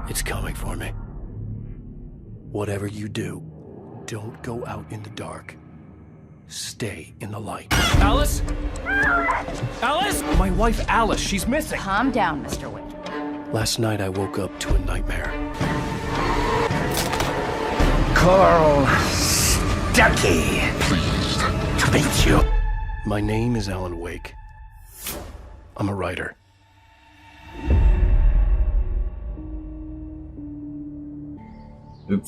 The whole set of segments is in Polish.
It's coming for me. Whatever you do, don't go out in the dark. Stay in the light. Alice? Alice? My wife Alice, she's missing. Calm down, Mr. Wake. Last night I woke up to a nightmare. Carl Stuckey. Pleased to meet you. My name is Alan Wake. I'm a writer.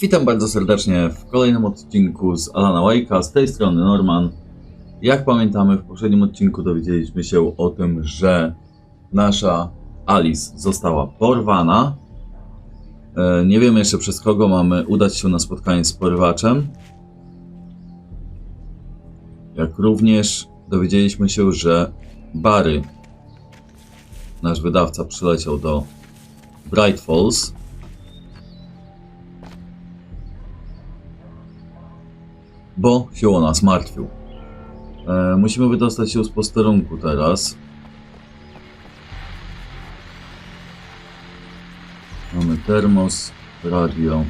Witam bardzo serdecznie w kolejnym odcinku z Alana Wake'a. Z tej strony Norman. Jak pamiętamy, w poprzednim odcinku dowiedzieliśmy się o tym, że nasza Alice została porwana. Nie wiemy jeszcze przez kogo mamy udać się na spotkanie z porwaczem. Jak również dowiedzieliśmy się, że Barry, nasz wydawca, przyleciał do Bright Falls. Bo się o nas martwił. Musimy wydostać się z posterunku teraz. Mamy termos, radio.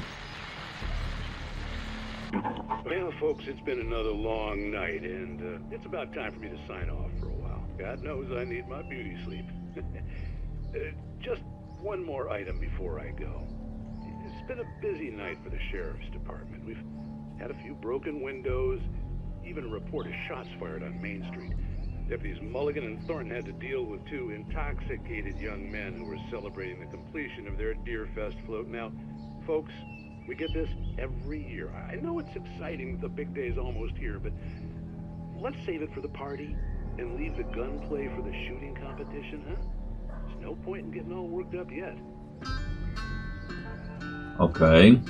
Well, folks, it's been another long night, and it's about time for me to sign off for a while. God knows I need my beauty sleep. Just one more item before I go. It's been a busy night for the sheriff's department. We've had a few broken windows, even a report of shots fired on Main Street. Deputies Mulligan and Thornton had to deal with two intoxicated young men who were celebrating the completion of their Deerfest float. Now, folks, we get this every year. I know it's exciting that the big day's almost here, but let's save it for the party and leave the gunplay for the shooting competition, huh? There's no point in getting all worked up yet. Okej.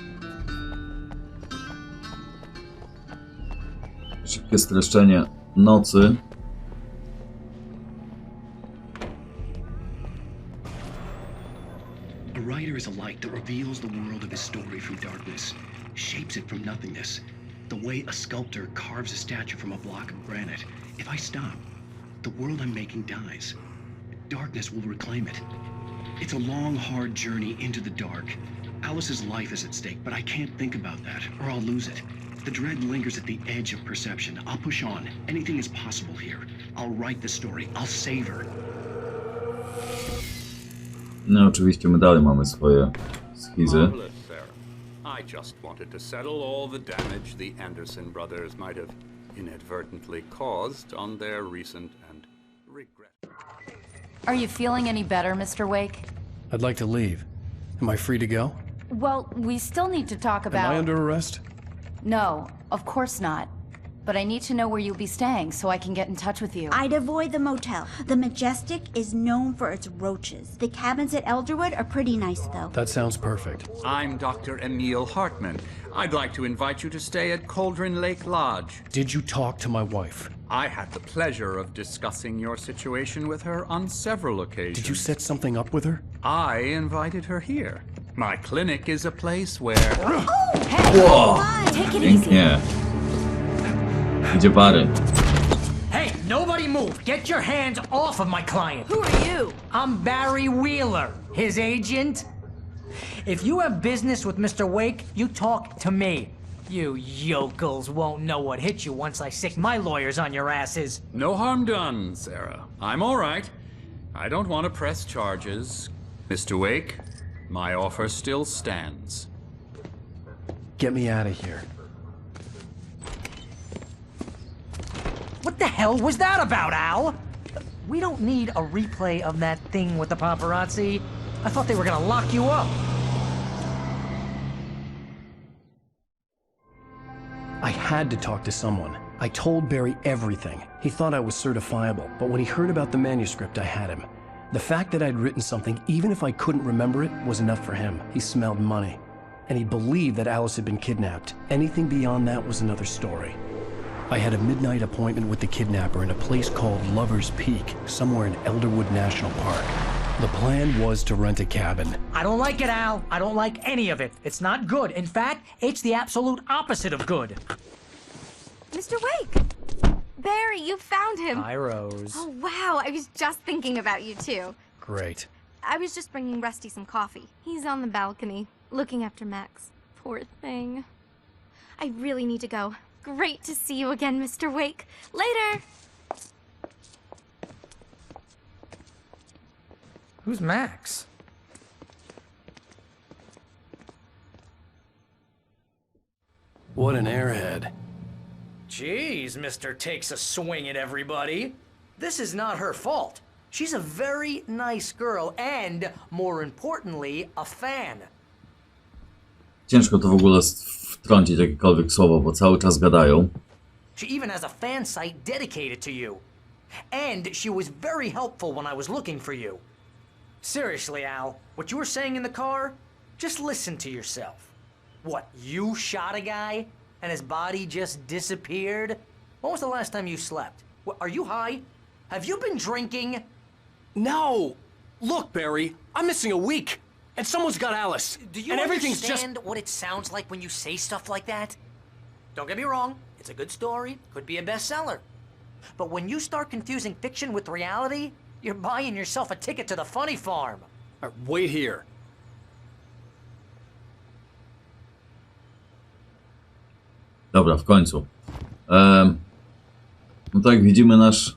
Szybkie streszczenie nocy. A writer is a light that reveals the world of his story from darkness, shapes it from nothingness. The way a sculptor carves a statue from a block of granite. If I stop, the world I'm making dies. Darkness will reclaim it. It's a long, hard journey into the dark. Alice's life is at stake, but I can't think about that, or I'll lose it. The dread lingers at the edge of perception. I'll push on. Anything is possible here. I'll write the story. I'll save her. No oczywiście my dalej mamy swoje schizy. Marvelous, Sarah. I just wanted to settle all the damage the Anderson brothers might have inadvertently caused on their recent and regret. Are you feeling any better, Mr. Wake? I'd like to leave. Am I free to go? Well, we still need to talk about... Am I under arrest? No, of course not. But I need to know where you'll be staying so I can get in touch with you. I'd avoid the motel. The Majestic is known for its roaches. The cabins at Elderwood are pretty nice, though. That sounds perfect. I'm Dr. Emil Hartman. I'd like to invite you to stay at Cauldron Lake Lodge. Did you talk to my wife? I had the pleasure of discussing your situation with her on several occasions. Did you set something up with her? I invited her here. My clinic is a place where... Oh, hey! Whoa! Take it easy. Pięknie. Idzie Barry. Hey, nobody move! Get your hands off of my client! Who are you? I'm Barry Wheeler, his agent. If you have business with Mr. Wake, you talk to me. You yokels won't know what hit you once I sick my lawyers on your asses. No harm done, Sarah. I'm all right. I don't want to press charges. Mr. Wake, my offer still stands. Get me out of here. What the hell was that about, Al? We don't need a replay of that thing with the paparazzi. I thought they were gonna lock you up. I had to talk to someone. I told Barry everything. He thought I was certifiable, but when he heard about the manuscript, I had him. The fact that I'd written something, even if I couldn't remember it, was enough for him. He smelled money. And he believed that Alice had been kidnapped. Anything beyond that was another story. I had a midnight appointment with the kidnapper in a place called Lover's Peak, somewhere in Elderwood National Park. The plan was to rent a cabin. I don't like it, Al. I don't like any of it. It's not good. In fact, it's the absolute opposite of good. Mr. Wake! Barry, you found him! Hi, Rose. Oh, wow. I was just thinking about you, too. Great. I was just bringing Rusty some coffee. He's on the balcony, looking after Max. Poor thing. I really need to go. Great to see you again, Mr. Wake. Later! Who's Max? What an airhead. Jeez, Mr. Takes a swing at everybody. This is not her fault. She's a very nice girl and, more importantly, a fan. Ciężko to w ogóle wtrącić jakiekolwiek słowo, bo cały czas gadają. She even has a fan site dedicated to you. And she was very helpful when I was looking for you. Seriously, Al, what you were saying in the car? Just listen to yourself. What, you shot a guy and his body just disappeared? When was the last time you slept? What, are you high? Have you been drinking? No! Look, Barry, I'm missing a week, and someone's got Alice. Do you and everything's understand what it sounds like when you say stuff like that? Don't get me wrong, it's a good story, could be a bestseller. But when you start confusing fiction with reality, you're buying yourself a ticket to the funny farm. Wait here. Dobra, w końcu. No tak jak widzimy, nasz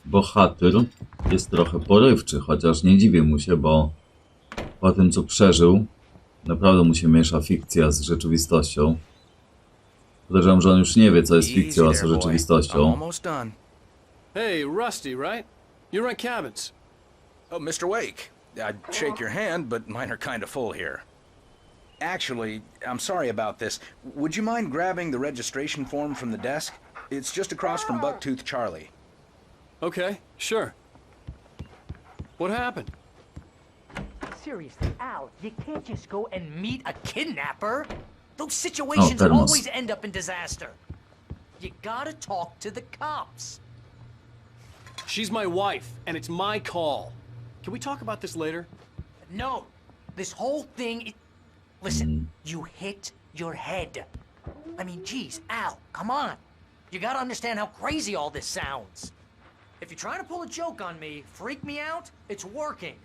bohater jest trochę porywczy, chociaż nie dziwię mu się, bo po tym co przeżył, naprawdę mu się miesza fikcja z rzeczywistością. Podejrzewam, że on już nie wie, co jest fikcją, a co rzeczywistością. Hey, Rusty, right? You rent cabins. Oh, Mr. Wake. I'd shake your hand, but mine are kind of full here. Actually, I'm sorry about this. Would you mind grabbing the registration form from the desk? It's just across from Bucktooth Charlie. Okay, sure. What happened? Seriously, Al, you can't just go and meet a kidnapper. Those situations always end up in disaster. You gotta talk to the cops. She's my wife, and it's my call. Can we talk about this later? No, this whole thing... Listen, you hit your head. I mean, geez, Al, come on. You gotta understand how crazy all this sounds. If you're trying to pull a joke on me, freak me out, it's working.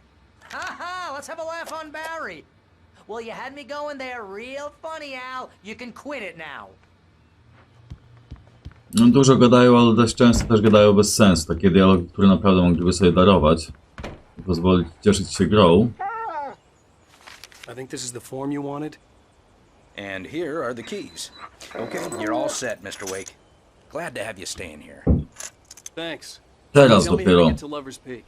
Ha ha, let's have a laugh on Barry. Well, you had me going there real funny, Al. You can quit it now. No, dużo gadają, ale dość często też gadają bez sensu. Takie dialogi, które naprawdę mogliby sobie darować i pozwolić cieszyć się grą. I think this is the form you wanted. And here are the keys. Okay, you're all set, Mr. Wake. Glad to have you staying here. Thanks. Teraz Tell me how dopiero. to get to Lover's Peak.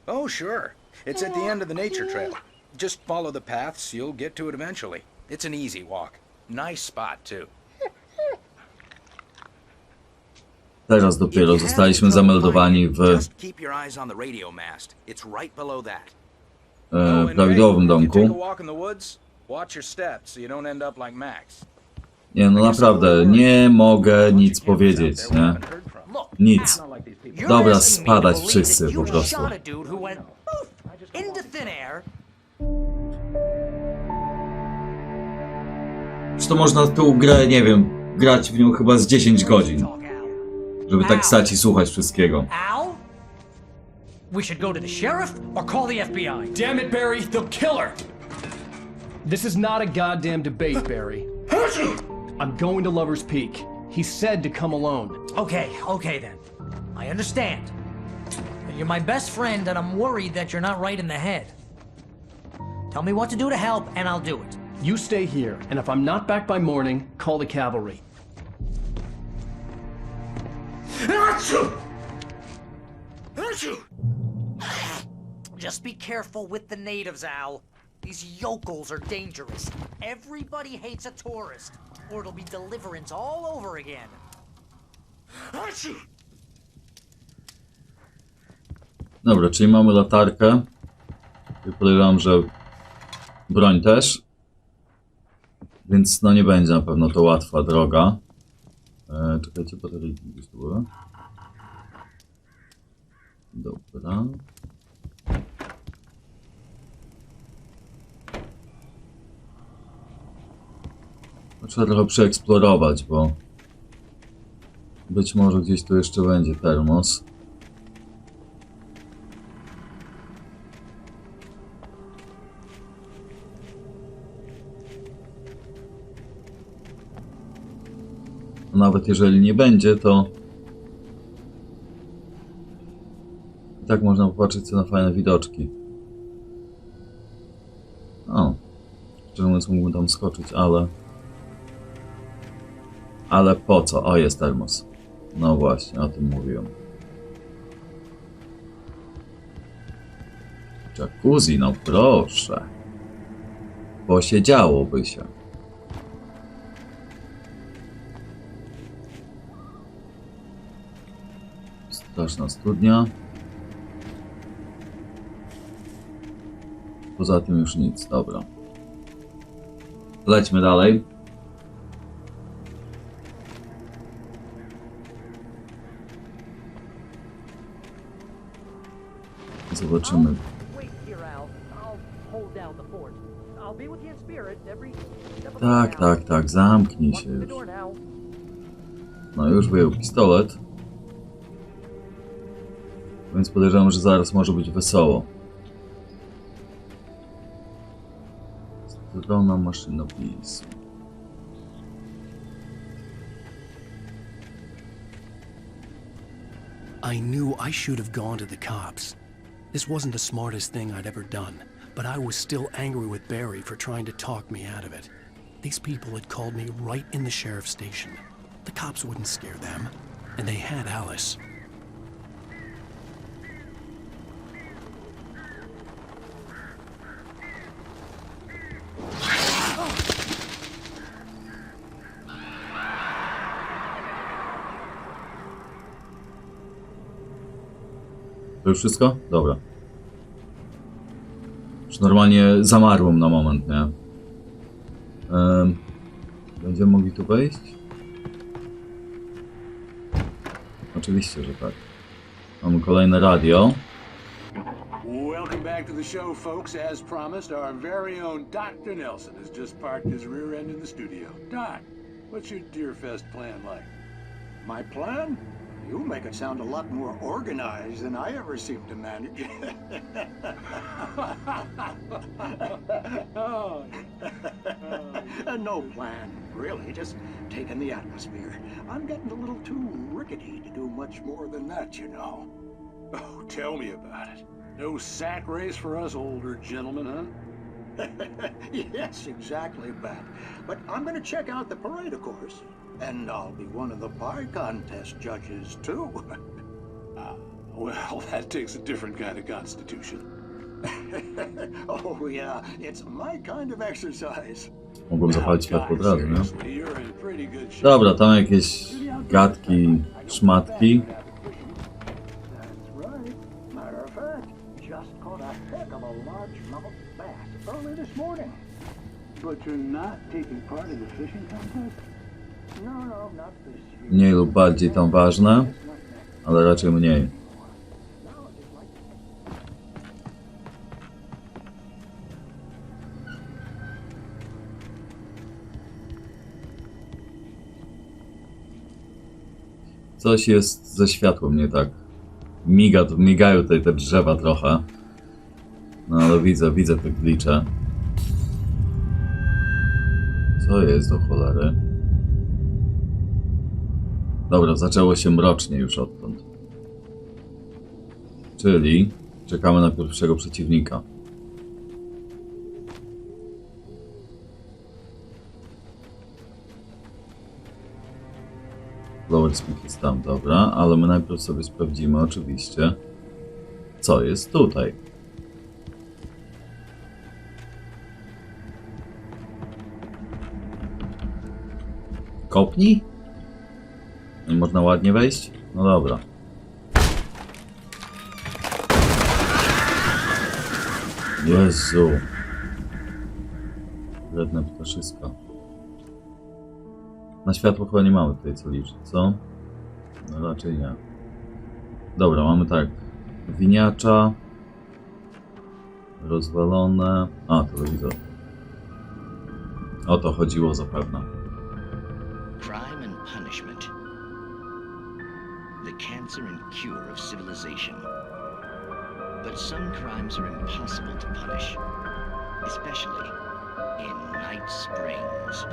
Oh, sure. It's at the end of the nature trail. Just follow the paths, you'll get to it eventually. It's an easy walk. Nice spot, too. Teraz dopiero zostaliśmy zameldowani w Just keep your eyes on the radio mast. It's right below that. prawidłowym domku. Nie, no naprawdę, nie mogę nic powiedzieć, nie? Nic. Dobra, spadać wszyscy po prostu. Zresztą można tą grę, nie wiem, grać w nią chyba z 10 godzin. Żeby tak stać i słuchać wszystkiego. We should go to the sheriff or call the FBI. Damn it, Barry, they'll kill her! This is not a goddamn debate, Barry. I'm going to Lover's Peak. He said to come alone. Okay then. I understand. But you're my best friend and I'm worried that you're not right in the head. Tell me what to do to help and I'll do it. You stay here, and if I'm not back by morning, call the cavalry. Just be careful with the natives, Al. These yokels are dangerous. Everybody hates a tourist, or it'll be deliverance all over again. Dobra, czyli mamy latarkę. I podejrzewam, że broń też. Więc no nie będzie na pewno to łatwa droga. Czekajcie, bateryjki gdzieś tu były. Dobra. Trzeba trochę przeeksplorować, bo być może gdzieś tu jeszcze będzie termos. nawet jeżeli nie będzie, to i tak można popatrzeć sobie na fajne widoczki. O, szczerze mówiąc mógłbym tam skoczyć, ale po co? O, jest termos. No właśnie, o tym mówiłem. Jacuzzi, no proszę. Posiedziałoby się. Straszna studnia. Poza tym już nic, dobra. Lećmy dalej. Zobaczymy. Tak, zamknij się już. No już wyjął pistolet. Więc podejrzewam, że zaraz może być wesoło. Strona maszynopisu. I knew I should have gone to the cops. This wasn't the smartest thing I'd ever done, but I was still angry with Barry for trying to talk me out of it. These people had called me right in the sheriff's station. The cops wouldn't scare them, and they had Alice. To już wszystko? Dobra. Już normalnie zamarłem na moment, nie? Będziemy mogli tu wejść? Oczywiście, że tak. Mamy kolejne radio. Welcome back to the show, folks. As promised, our very own Dr. Nelson has just parked his rear end in the studio. Doc, what's your Deerfest plan like? My plan? You make it sound a lot more organized than I ever seem to manage. No plan, really, just taking the atmosphere. I'm getting a little too rickety to do much more than that, you know. Oh, tell me about it. No sack race for us older gentlemen, huh? Yes, exactly, Bat. But I'm going to check out the parade, of course. And I'll be one of the pie contest judges, too. Well, that takes a different kind of constitution. Oh, yeah, it's my kind of exercise. Mogłem zapalić światło od razu, nie? Dobra, tam jakieś gadki, szmatki. Mniej lub bardziej tam ważne, ale raczej mniej. Coś jest ze światłem nie tak. Migają tutaj te drzewa trochę. No ale widzę te glicze. Co jest do cholery? Dobra, zaczęło się mrocznie już odtąd. Czyli czekamy na pierwszego przeciwnika. Lower speed jest tam, dobra, ale my najpierw sobie sprawdzimy oczywiście, co jest tutaj. Kopnij? Nie można ładnie wejść? No dobra. Jezu. Wredne ptaszyska. Na światło chyba nie mamy tutaj co liczyć, co? No raczej nie. Dobra, mamy tak. Winiacza. Rozwalone. A, telewizor. O to chodziło zapewne. Crime and punishment. The cancer and cure of civilization. But some crimes are impossible to punish, especially in Night Springs.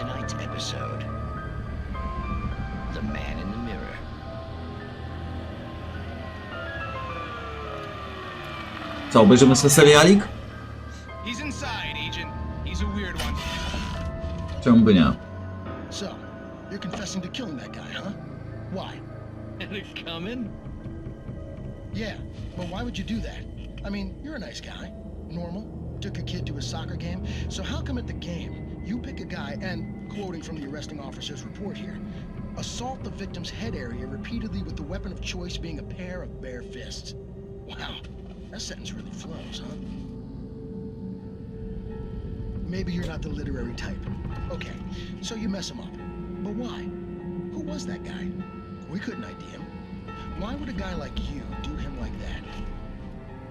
tonight's episode. The Man in the Mirror. Co, obejrzymy sobie serialik? He's inside, Agent. He's a weird one. Czemu by nie? So, you're confessing to killing that guy, huh? Why? And it's coming? Yeah, but why would you do that? I mean, you're a nice guy. Normal. Took a kid to a soccer game. So how come at the game, you pick a guy and, quoting from the arresting officer's report here, assault the victim's head area repeatedly with the weapon of choice being a pair of bare fists? Wow, that sentence really flows, huh? Maybe you're not the literary type. Okay, so you mess him up. But why? Who was that guy? We couldn't ID him. Why would a guy like you do him like that?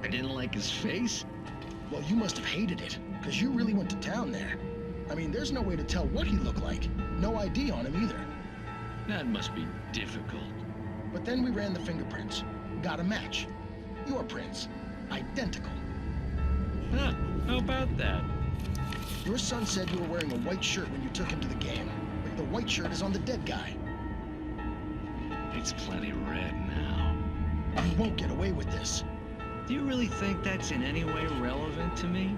I didn't like his face? Well, you must have hated it, because you really went to town there. I mean, there's no way to tell what he looked like. No ID on him either. That must be difficult. But then we ran the fingerprints. Got a match. Your prints. Identical. Huh, how about that? Your son said you were wearing a white shirt when you took him to the game. But the white shirt is on the dead guy. It's plenty red now. You won't get away with this. Do you really think that's in any way relevant to me?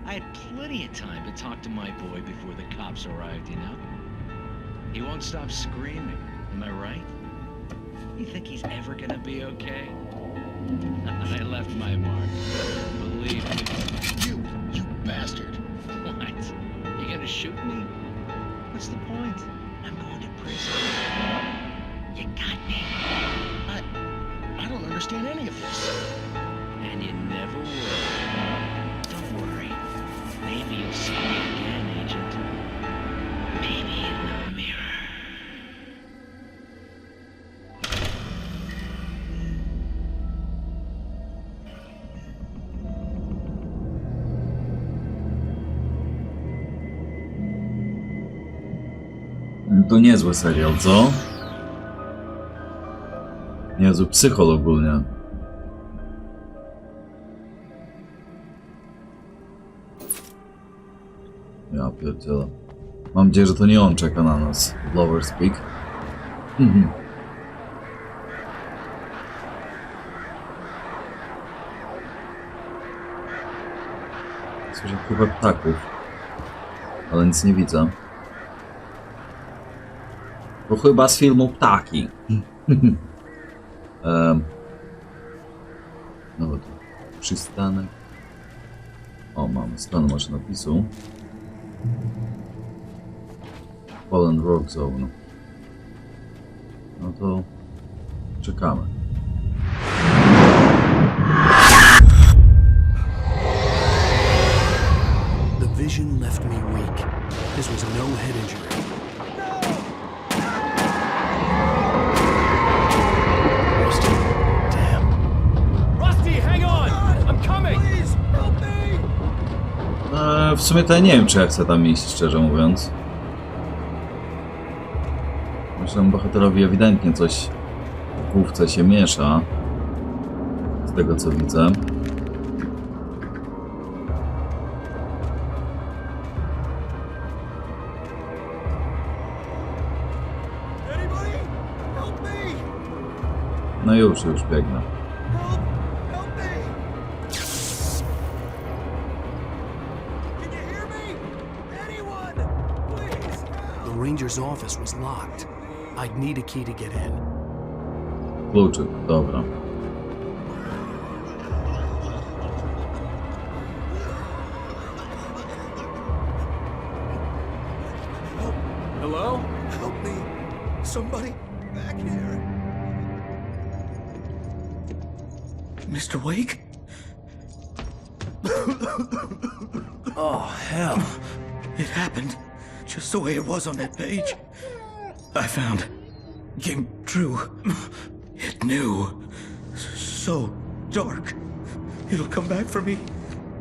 I had plenty of time to talk to my boy before the cops arrived, you know? He won't stop screaming, am I right? You think he's ever gonna be okay? I left my mark, believe me. You bastard. What? You gonna shoot me? What's the point? I'm going to prison. You got me. I don't understand any of this. And you never will. Don't worry. Maybe you'll see me again, Agent. Maybe in the mirror. To niezły serial, co? Niezły psychol ogólnie. Ja pierdzielę. Mam nadzieję, że to nie on czeka na nas. Lover's Peak. Słyszę chyba ptaków. Ale nic nie widzę. To chyba z filmu Ptaki. No to przystanek. O, mamy stronę maszynopisu. Fallen Rock Zone. No to czekamy. The vision left me weak. This was no head injury. W sumie to ja nie wiem, czy ja chcę tam iść, szczerze mówiąc. Naszemu bohaterowi ewidentnie coś w główce się miesza. Z tego co widzę. No już biegnę. The ranger's office was locked. I'd need a key to get in. Kluczyk, dobra. Hello? Help me. Somebody back here. Mr. Wake? Oh, hell. It happened just the way it was on that page. I found. Came true. It knew. So dark. It'll come back for me.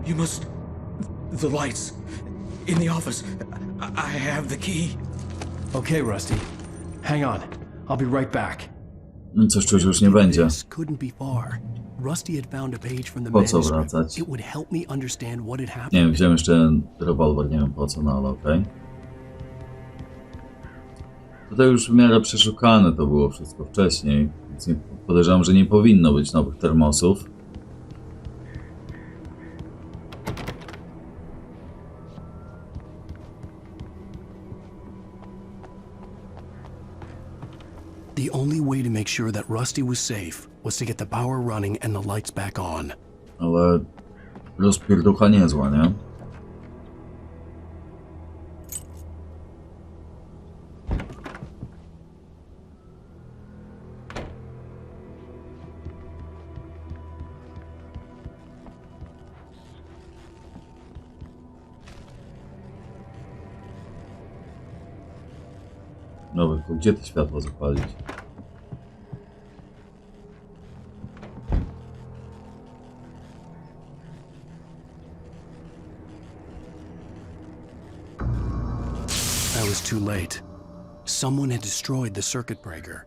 You must... The lights. In the office. I have the key. Okay, Rusty. Hang on. I'll be right back. Coś czuć już nie będzie. This couldn't be far. Rusty had found a page from the Po co manuscript. wracać? It would help me understand what had happened. Nie wiem, wziąłem jeszcze rewolwer, nie wiem po co, no ale okej. tutaj już w miarę przeszukane to było wszystko wcześniej, więc nie, podejrzewam, że nie powinno być nowych termosów. The only way to make sure that Rusty was safe was to get the power running and the lights back on. Ale rozpierducha niezła, nie? Dobra, to gdzie to światło zapalić? I was too late. Someone had destroyed the circuit breaker.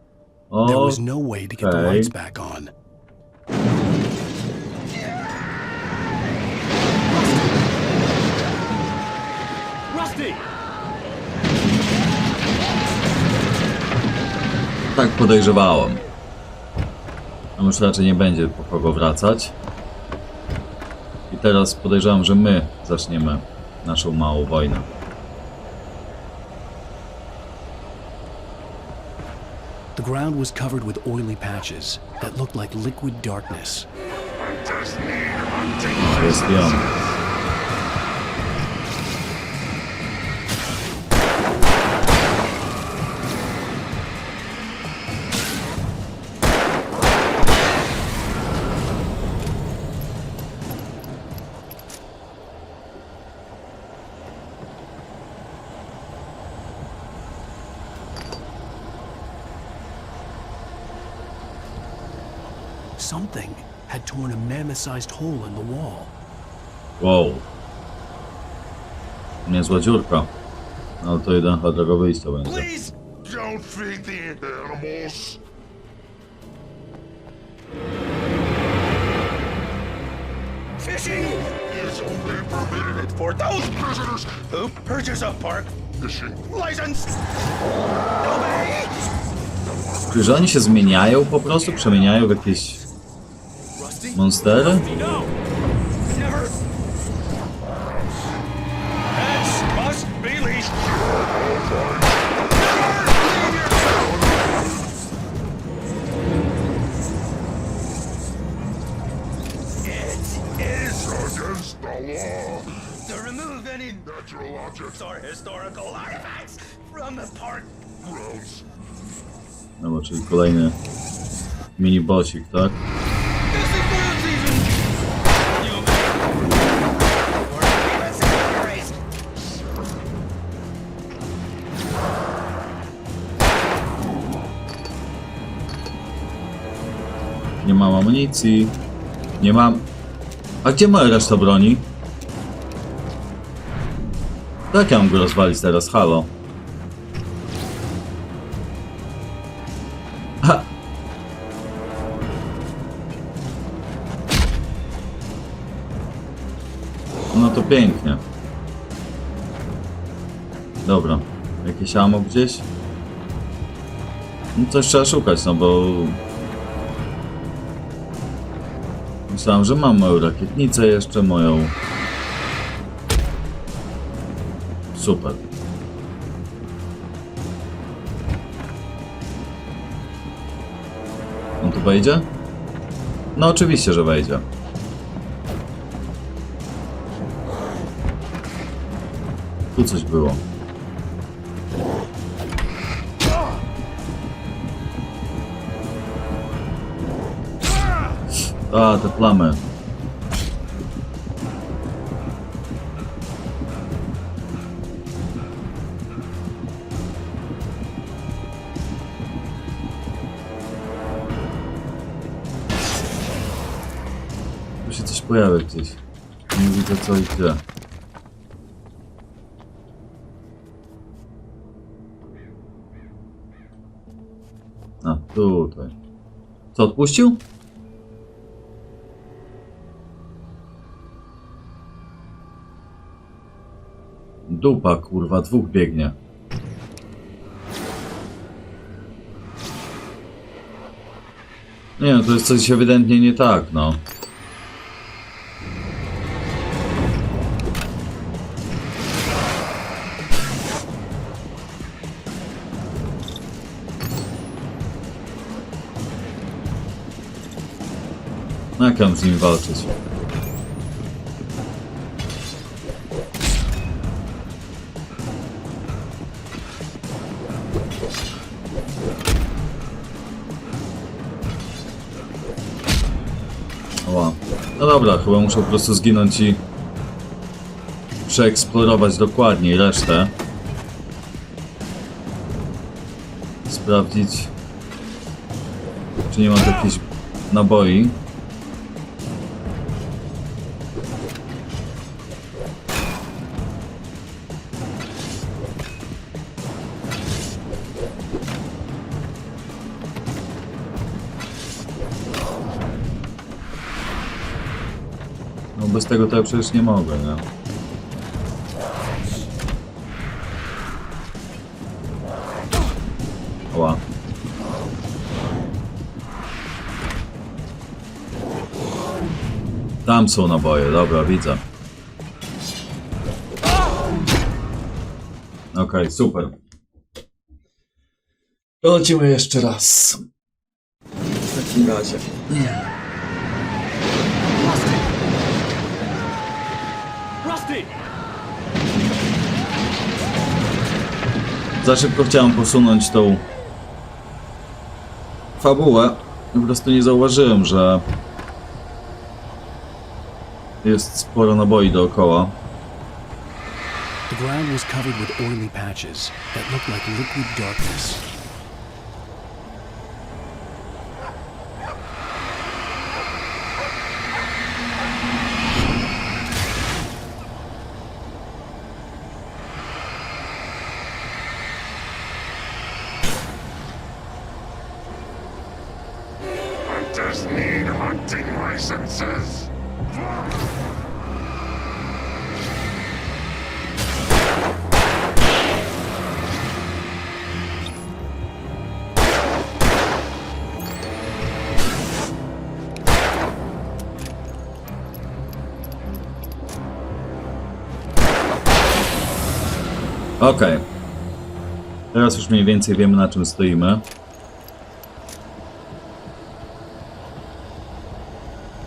There was no way to get the lights back on. Rusty! Tak podejrzewałem. A już raczej nie będzie po kogo wracać. I teraz podejrzewam, że my zaczniemy naszą małą wojnę. The ground was covered with oily patches that looked like liquid darkness. Jest i on. Something had torn a mammoth-sized hole in the wall. Wow. Niezła dziurka. Ale to jeden drogą wyjścia będzie. Please don't feed the animals. Fishing is only permitted for those prisoners who purchase a park fishing license. Obey! Czy że oni się zmieniają po prostu? Przemieniają w jakieś monstery? Never. Pets must be leashed. It is against the law to remove any natural objects or historical artifacts from the park grounds. No, czyli kolejny mini-bossik, tak? Nie mam amunicji. Nie mam... A gdzie moja reszta broni? Tak ja mam go rozwalić teraz, halo. Ha. No to pięknie. Dobra. Jakieś ammo gdzieś? No coś trzeba szukać, no bo... Myślałem, że mam moją rakietnicę jeszcze, moją... Super. On tu wejdzie? No oczywiście, że wejdzie. Tu coś było. A, te plamy. Tu się coś pojawia gdzieś. Nie widzę co i gdzie. A, tutaj. Co, odpuścił? Dupa, kurwa, dwóch biegnie. Nie no, to jest coś ewidentnie nie tak, no. No jak mam z nim walczyć? Oła. No dobra, chyba muszę po prostu zginąć i przeeksplorować dokładniej resztę. Sprawdzić, czy nie mam tu jakichś naboi. No bez tego to ja przecież nie mogę, nie? Ła. Tam są naboje, dobra, widzę. Okej, super. To lecimy jeszcze raz. W takim razie. Rusty! Za szybko chciałem posunąć tą fabułę. Po prostu nie zauważyłem, że jest sporo naboi dookoła. The ground was covered with oily patches that looked like liquid darkness. Hunters need hunting licenses. Okej. Teraz już mniej więcej wiemy, na czym stoimy.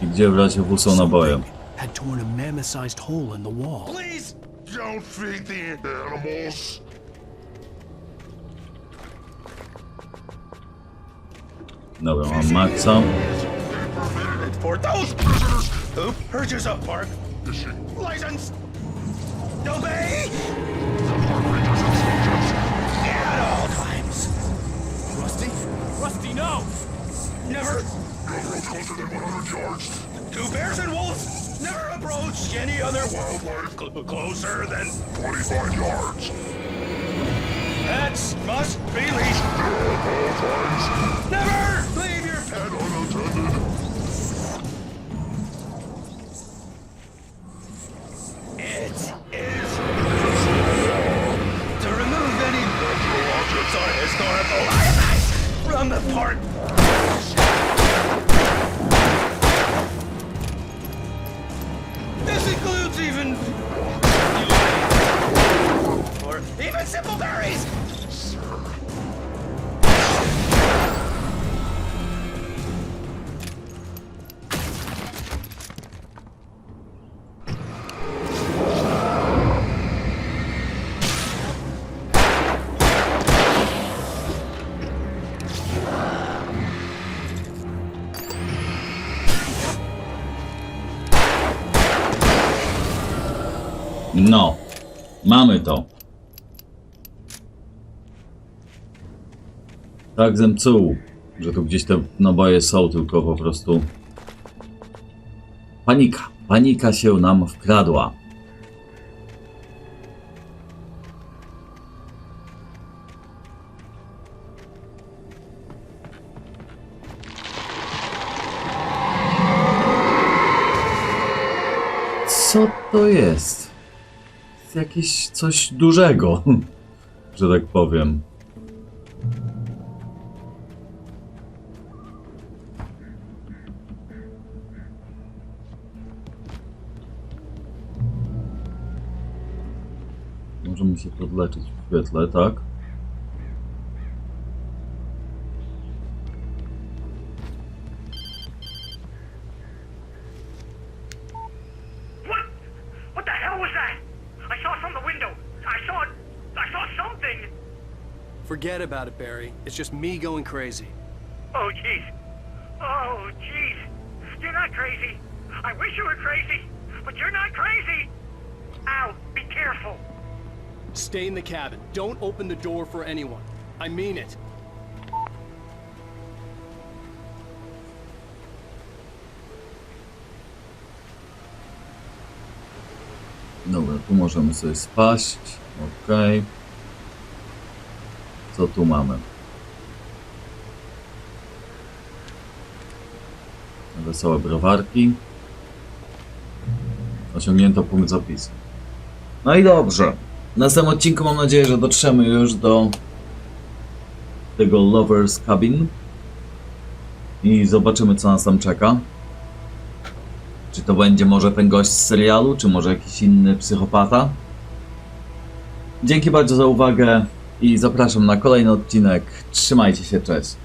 I gdzie w razie W są naboje. Had torn a mammoth-sized hole in the wall. Please don't feed the animals. Dobra, mam Maxa. For those prisoners who purchase a park license, obey at all times. Rusty? Rusty, no! Never. No road closer than 100 yards. Two bears and wolves never approach any other wildlife closer than 25 yards. That must be least. At all times. Never leave your pet unattended. It is to remove any natural objects or historical artifacts from the park. This includes even or even simple berries. No, mamy to. Tak zemcuł, że tu gdzieś te naboje są, tylko po prostu panika. Panika się nam wkradła. Co to jest? Jest jakieś coś dużego, że tak powiem. Możemy się podleczyć w świetle, tak? What the hell was that? I saw from the window. I saw something. Forget about it, Barry. It's just me going crazy. Oh, jeez. Oh, jeez. You're not crazy. I wish you were crazy, but you're not crazy. Ow, be careful. Stay in the cabin. Don't open the door for anyone. I mean it. Dobra, tu możemy sobie spaść. Okej. Co tu mamy? Wesołe browarki. Osiągnięto punkt zapisu. No i dobrze. W następnym odcinku mam nadzieję, że dotrzemy już do tego Lover's Cabin. I zobaczymy, co nas tam czeka. Czy to będzie może ten gość z serialu, czy może jakiś inny psychopata? Dzięki bardzo za uwagę i zapraszam na kolejny odcinek. Trzymajcie się, cześć.